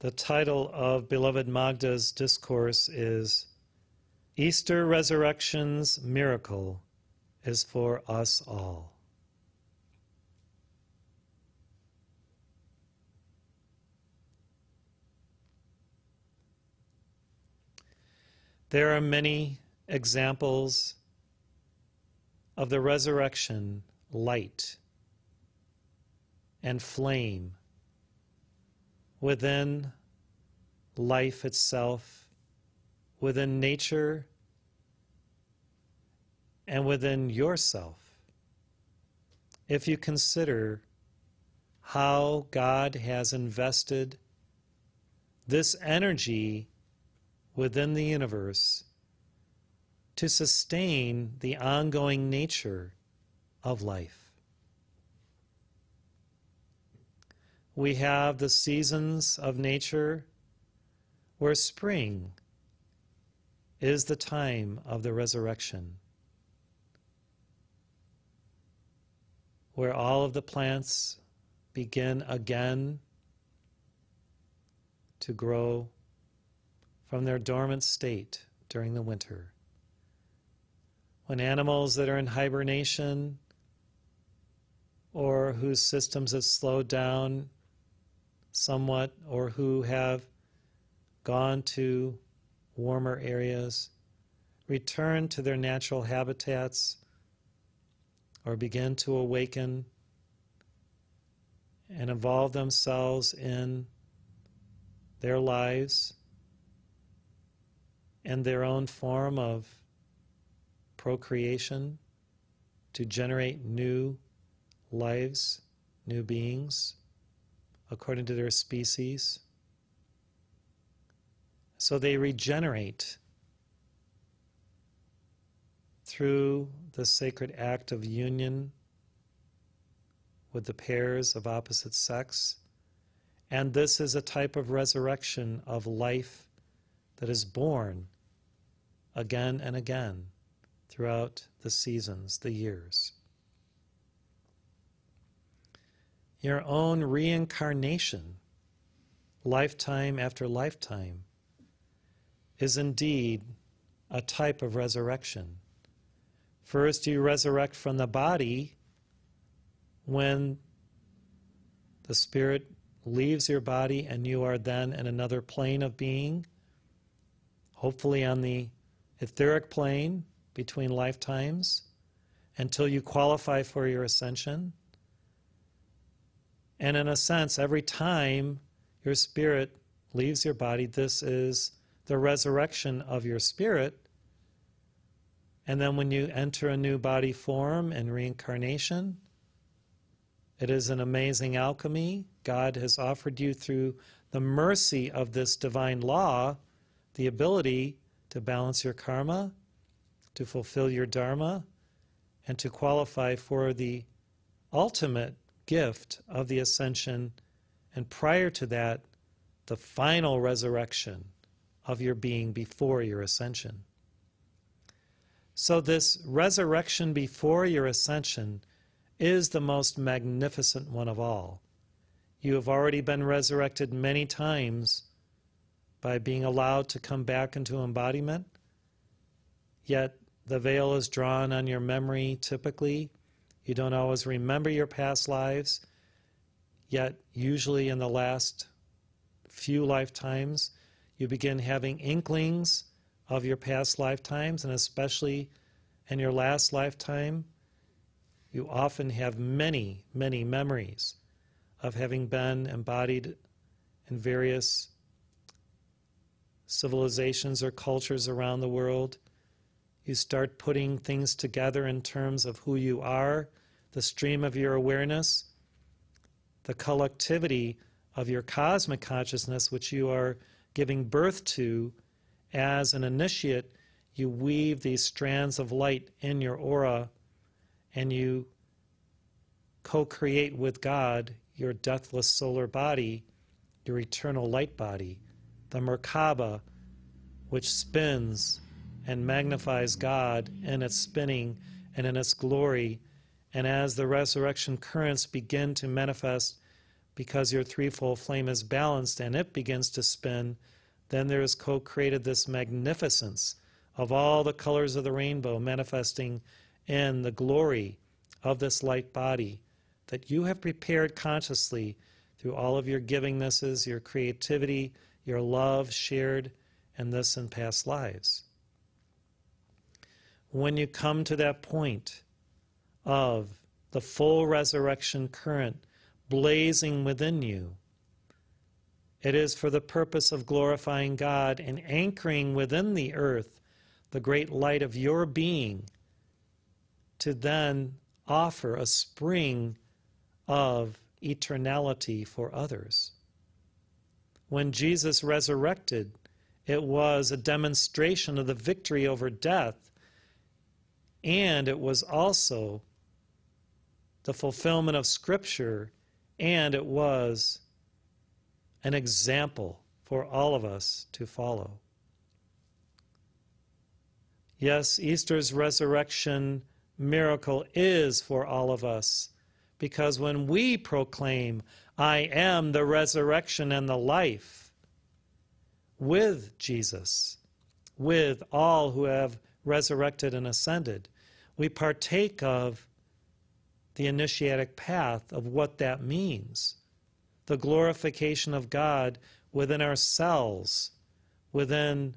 The title of Beloved Magda's discourse is Easter Resurrection's Miracle is for Us All. There are many examples of the resurrection light and flame within life itself, within nature, and within yourself. If you consider how God has invested this energy within the universe to sustain the ongoing nature of life. We have the seasons of nature where spring is the time of the resurrection, where all of the plants begin again to grow from their dormant state during the winter. When animals that are in hibernation or whose systems have slowed down somewhat or who have gone to warmer areas return to their natural habitats or begin to awaken and evolve themselves in their lives and their own form of procreation to generate new lives, new beings, according to their species. So they regenerate through the sacred act of union with the pairs of opposite sex. And this is a type of resurrection of life that is born again and again throughout the seasons, the years. Your own reincarnation, lifetime after lifetime, is indeed a type of resurrection. First, you resurrect from the body when the spirit leaves your body and you are then in another plane of being, hopefully on the etheric plane between lifetimes, until you qualify for your ascension. And in a sense, every time your spirit leaves your body, this is the resurrection of your spirit. And then when you enter a new body form and reincarnation, it is an amazing alchemy. God has offered you through the mercy of this divine law the ability to balance your karma, to fulfill your dharma, and to qualify for the ultimate gift of the ascension, and prior to that, the final resurrection of your being before your ascension. So this resurrection before your ascension is the most magnificent one of all. You have already been resurrected many times by being allowed to come back into embodiment, yet the veil is drawn on your memory typically. You don't always remember your past lives, yet usually in the last few lifetimes, you begin having inklings of your past lifetimes, and especially in your last lifetime, you often have many, many memories of having been embodied in various civilizations or cultures around the world. You start putting things together in terms of who you are, the stream of your awareness, the collectivity of your cosmic consciousness, which you are giving birth to as an initiate. You weave these strands of light in your aura, and you co-create with God your deathless solar body, your eternal light body, the Merkaba, which spins and magnifies God in its spinning and in its glory. And as the resurrection currents begin to manifest because your threefold flame is balanced and it begins to spin, then there is co-created this magnificence of all the colors of the rainbow manifesting in the glory of this light body that you have prepared consciously through all of your givingnesses, your creativity, your love shared in this and past lives. When you come to that point of the full resurrection current blazing within you, it is for the purpose of glorifying God and anchoring within the earth the great light of your being to then offer a spring of eternality for others. When Jesus resurrected, it was a demonstration of the victory over death, and it was also the fulfillment of Scripture, and it was an example for all of us to follow. Yes, Easter's resurrection miracle is for all of us, because when we proclaim, I am the resurrection and the life, with Jesus, with all who have resurrected and ascended, we partake of the initiatic path of what that means. The glorification of God within ourselves, within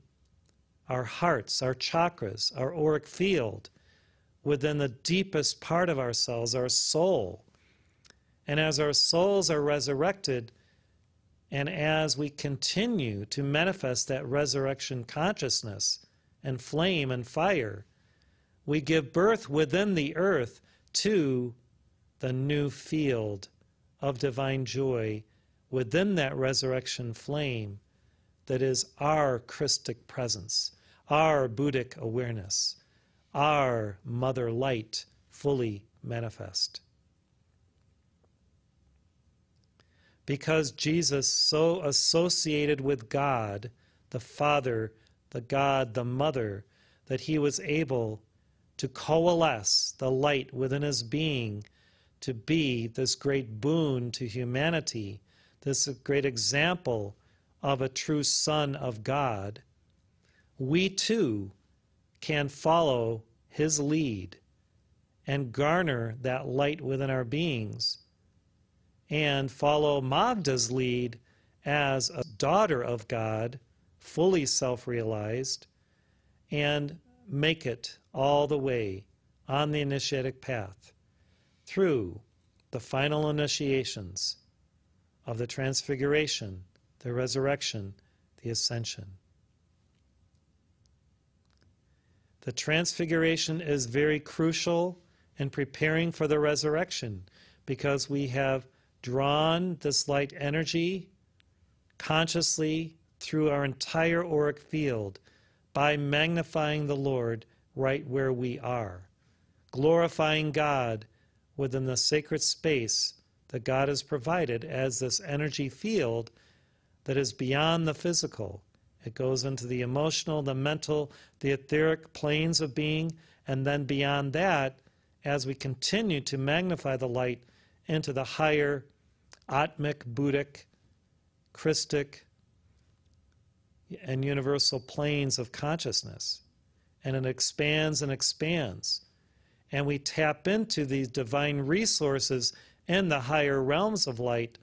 our hearts, our chakras, our auric field, within the deepest part of ourselves, our soul. And as our souls are resurrected, and as we continue to manifest that resurrection consciousness and flame and fire, we give birth within the earth to the new field of divine joy within that resurrection flame that is our Christic presence, our Buddhic awareness, our mother light fully manifest. Because Jesus so associated with God, the Father, the God, the Mother, that he was able to coalesce the light within his being to be this great boon to humanity, this great example of a true Son of God, we too can follow his lead and garner that light within our beings and follow Magda's lead as a daughter of God, fully self-realized, and make it all the way on the initiatic path through the final initiations of the transfiguration, the resurrection, the ascension. The transfiguration is very crucial in preparing for the resurrection because we have drawn this light energy consciously through our entire auric field by magnifying the Lord right where we are, glorifying God within the sacred space that God has provided as this energy field that is beyond the physical. It goes into the emotional, the mental, the etheric planes of being, and then beyond that, as we continue to magnify the light into the higher Atmic, Buddhic, Christic, and universal planes of consciousness. And it expands and expands. And we tap into these divine resources in the higher realms of light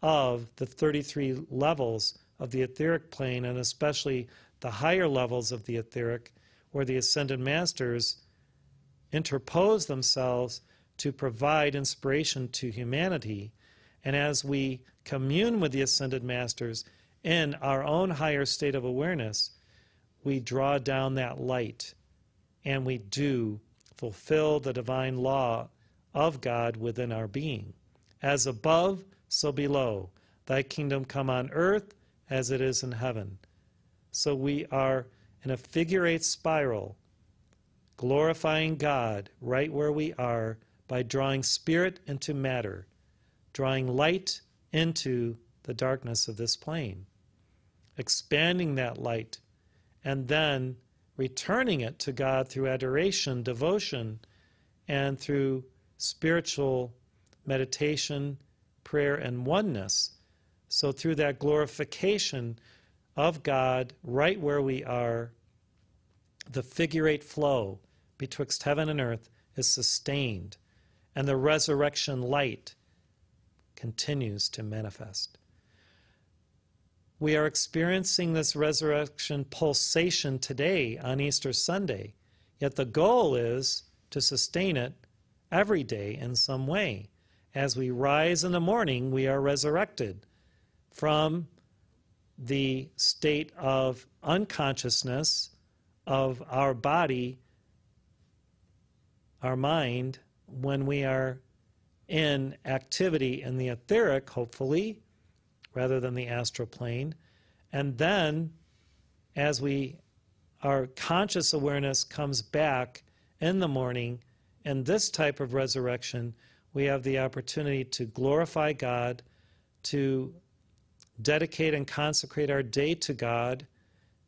of the 33 levels of the etheric plane, and especially the higher levels of the etheric, where the ascended masters interpose themselves to provide inspiration to humanity. And as we commune with the ascended masters in our own higher state of awareness, we draw down that light, and we do fulfill the divine law of God within our being. As above, so below. Thy kingdom come on earth as it is in heaven. So we are in a figure-8 spiral, glorifying God right where we are by drawing spirit into matter, drawing light into the darkness of this plane, expanding that light, and then returning it to God through adoration, devotion, and through spiritual meditation, prayer, and oneness. So through that glorification of God right where we are, the figure-8 flow betwixt heaven and earth is sustained, and the resurrection light continues to manifest. We are experiencing this resurrection pulsation today on Easter Sunday, yet the goal is to sustain it every day in some way. As we rise in the morning, we are resurrected from the state of unconsciousness of our body, our mind, when we are in activity in the etheric, hopefully, rather than the astral plane. And then, as our conscious awareness comes back in the morning, in this type of resurrection, we have the opportunity to glorify God, to dedicate and consecrate our day to God,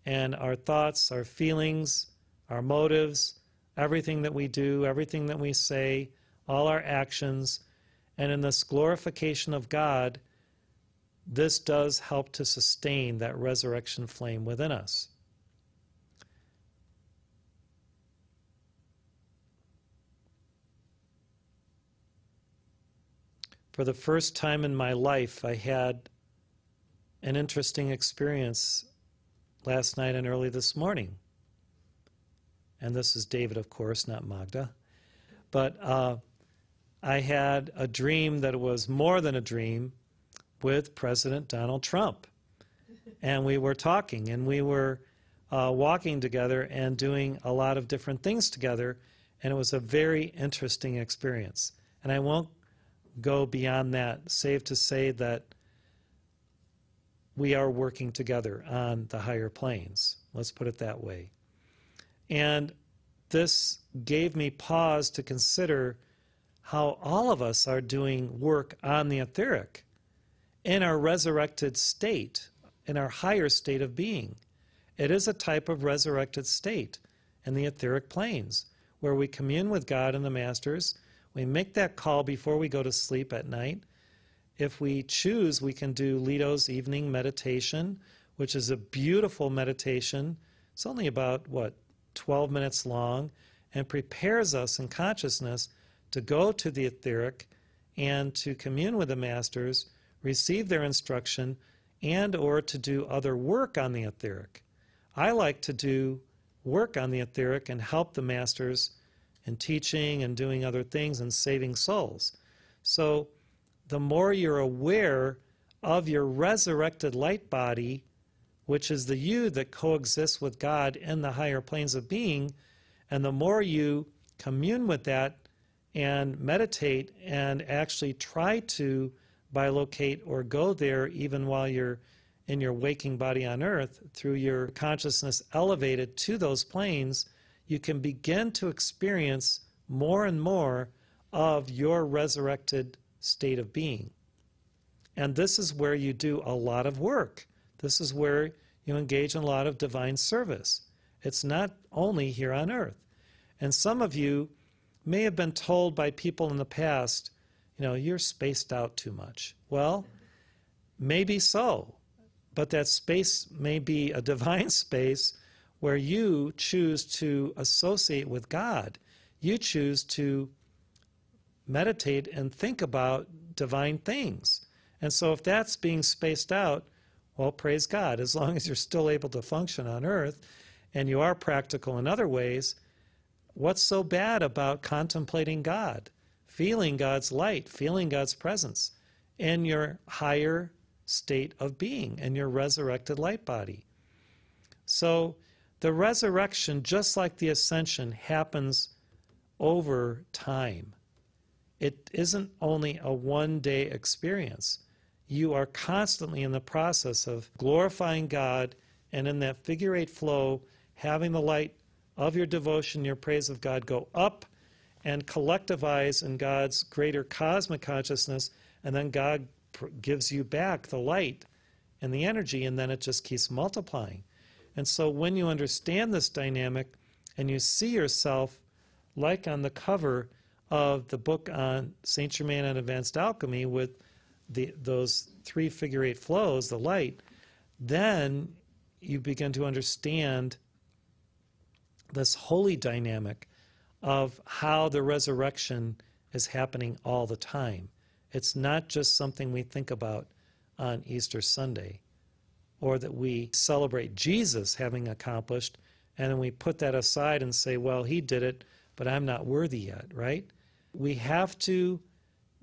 and our thoughts, our feelings, our motives, everything that we do, everything that we say, all our actions. And in this glorification of God, this does help to sustain that resurrection flame within us. For the first time in my life, I had an interesting experience last night and early this morning. And this is David, of course, not Magda. But I had a dream that was more than a dream with President Donald Trump. And we were talking, and we were walking together and doing a lot of different things together. And it was a very interesting experience. And I won't go beyond that, save to say that we are working together on the higher planes. Let's put it that way. And this gave me pause to consider how all of us are doing work on the etheric in our resurrected state, in our higher state of being. It is a type of resurrected state in the etheric planes where we commune with God and the Masters. We make that call before we go to sleep at night. If we choose, we can do Leto's evening meditation, which is a beautiful meditation. It's only about, 12 minutes long, and prepares us in consciousness to go to the etheric and to commune with the Masters, receive their instruction, and or to do other work on the etheric. I like to do work on the etheric and help the Masters in teaching and doing other things and saving souls. So the more you're aware of your resurrected light body, which is the you that coexists with God in the higher planes of being, and the more you commune with that and meditate and actually try to bilocate or go there even while you're in your waking body on earth, through your consciousness elevated to those planes, you can begin to experience more and more of your resurrected state of being. And this is where you do a lot of work. This is where you engage in a lot of divine service. It's not only here on earth. And some of you may have been told by people in the past, you're spaced out too much. Well, maybe so, but that space may be a divine space where you choose to associate with God. You choose to meditate and think about divine things. And so if that's being spaced out, well, praise God. As long as you're still able to function on earth and you are practical in other ways, what's so bad about contemplating God, feeling God's light, feeling God's presence in your higher state of being, in your resurrected light body? So the resurrection, just like the ascension, happens over time. It isn't only a one-day experience. You are constantly in the process of glorifying God, and in that figure-8 flow, having the light of your devotion, your praise of God go up and collectivize in God's greater cosmic consciousness, and then God gives you back the light and the energy, and then it just keeps multiplying. And so when you understand this dynamic and you see yourself, like on the cover of the book on Saint Germain and Advanced Alchemy, with those 3 figure-8 flows, the light, then you begin to understand this holy dynamic of how the resurrection is happening all the time. It's not just something we think about on Easter Sunday, or that we celebrate Jesus having accomplished, and then we put that aside and say, well, he did it, but I'm not worthy yet, right? We have to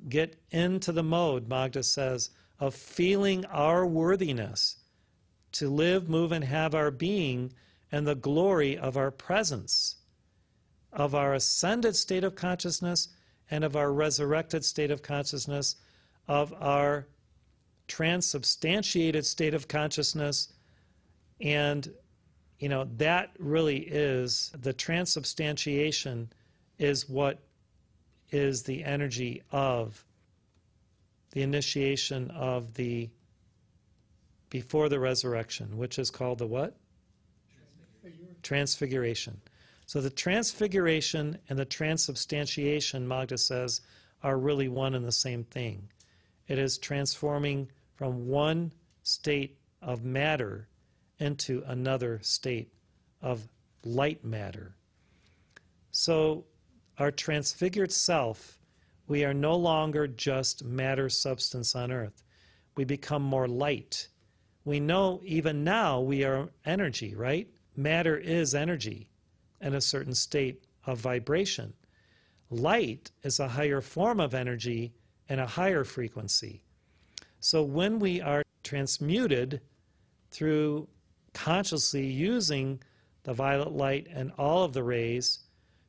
get into the mode, Magda says, of feeling our worthiness to live, move, and have our being and the glory of our presence, of our ascended state of consciousness and of our resurrected state of consciousness, of our transubstantiated state of consciousness. And, you know, that really is, the transubstantiation is what is the energy of the initiation of the before the resurrection, which is called the what? Transfiguration. So the transfiguration and the transubstantiation, Magda says, are really one and the same thing. It is transforming from one state of matter into another state of light matter. So our transfigured self, we are no longer just matter substance on earth. We become more light. We know even now we are energy, right? Matter is energy in a certain state of vibration. Light is a higher form of energy and a higher frequency. So when we are transmuted through consciously using the violet light and all of the rays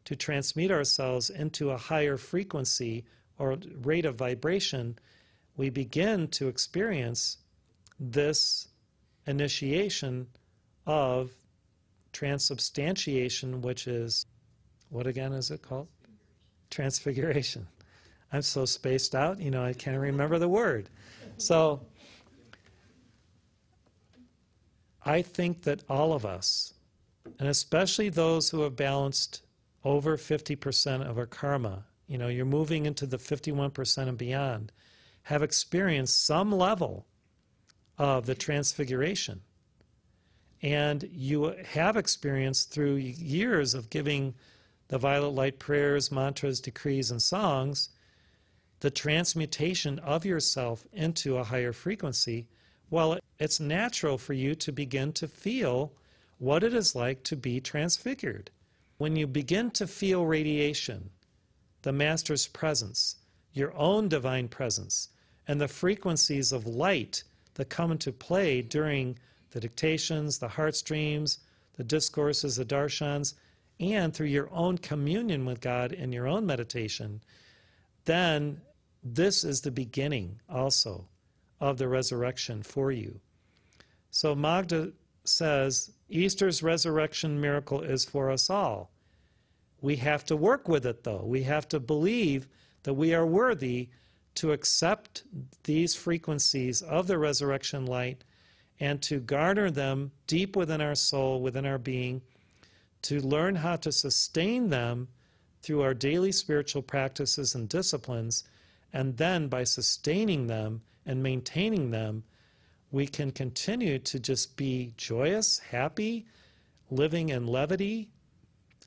to transmute ourselves into a higher frequency or rate of vibration, we begin to experience this initiation of transubstantiation, which is, what again is it called? Transfiguration. I'm so spaced out, you know, I can't remember the word. So I think that all of us, and especially those who have balanced over 50% of our karma, you know, you're moving into the 51% and beyond, have experienced some level of the transfiguration. And you have experienced through years of giving the violet light prayers, mantras, decrees, and songs, the transmutation of yourself into a higher frequency. Well, it's natural for you to begin to feel what it is like to be transfigured. When you begin to feel radiation, the Master's presence, your own divine presence, and the frequencies of light that come into play during the dictations, the heart streams, the discourses, the darshans, and through your own communion with God in your own meditation, then this is the beginning also of the resurrection for you. So Magda says, Easter's resurrection miracle is for us all. We have to work with it, though. We have to believe that we are worthy to accept these frequencies of the resurrection light and to garner them deep within our soul, within our being, to learn how to sustain them through our daily spiritual practices and disciplines, and then by sustaining them and maintaining them, we can continue to just be joyous, happy, living in levity,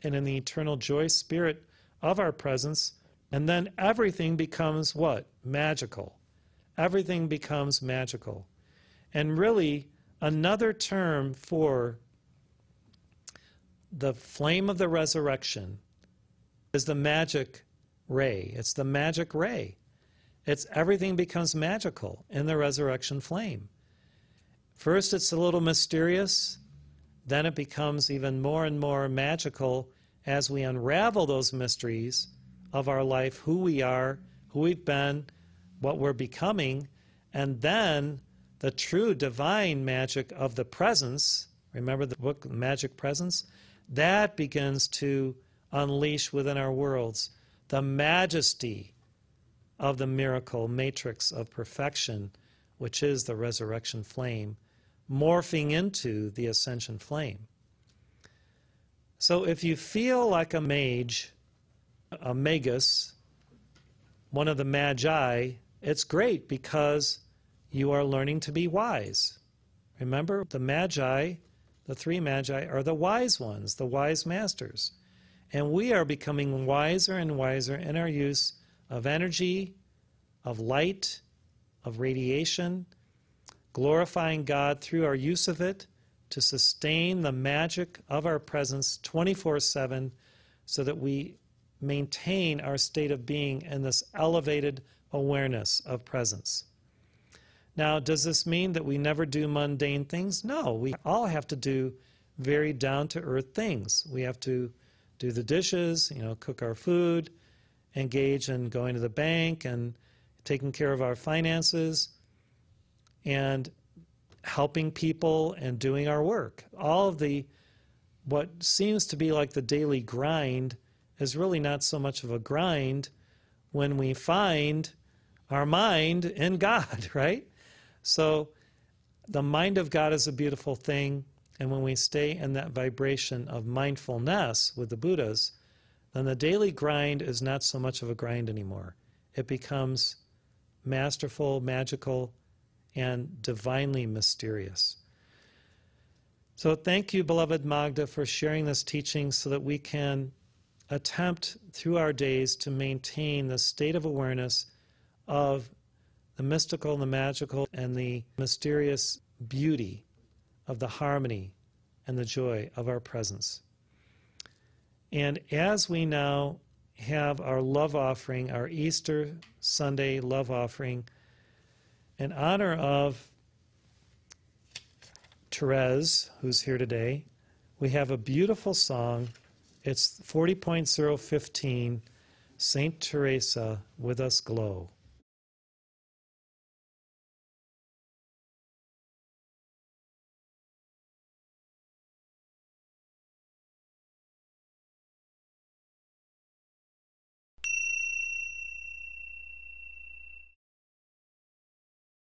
and in the eternal joy spirit of our presence, and then everything becomes what? Magical. Everything becomes magical. And really, another term for the flame of the resurrection is the magic ray. It's the magic ray. It's everything becomes magical in the resurrection flame. First, it's a little mysterious. Then it becomes even more and more magical as we unravel those mysteries of our life, who we are, who we've been, what we're becoming, and then the true divine magic of the presence, remember the book, Magic Presence? That begins to unleash within our worlds the majesty of the miracle matrix of perfection, which is the resurrection flame, morphing into the ascension flame. So if you feel like a mage, a magus, one of the magi it's great because you are learning to be wise. Remember, the Magi, the three Magi, are the wise ones, the wise masters. And we are becoming wiser and wiser in our use of energy, of light, of radiation, glorifying God through our use of it to sustain the magic of our presence 24/7 so that we maintain our state of being in this elevated awareness of presence. Now, does this mean that we never do mundane things? No, we all have to do very down-to-earth things. We have to do the dishes, cook our food, engage in going to the bank and taking care of our finances, and helping people and doing our work. All of what seems to be like the daily grind is really not so much of a grind when we find our mind in God, right? So the mind of God is a beautiful thing, and when we stay in that vibration of mindfulness with the Buddhas, then the daily grind is not so much of a grind anymore. It becomes masterful, magical, and divinely mysterious. So thank you, beloved Magda, for sharing this teaching so that we can attempt through our days to maintain the state of awareness of the mystical, the magical, and the mysterious beauty of the harmony and the joy of our presence. And as we now have our love offering, our Easter Sunday love offering, in honor of Therese, who's here today, we have a beautiful song. It's 40.015, Saint Teresa, With Us Glow.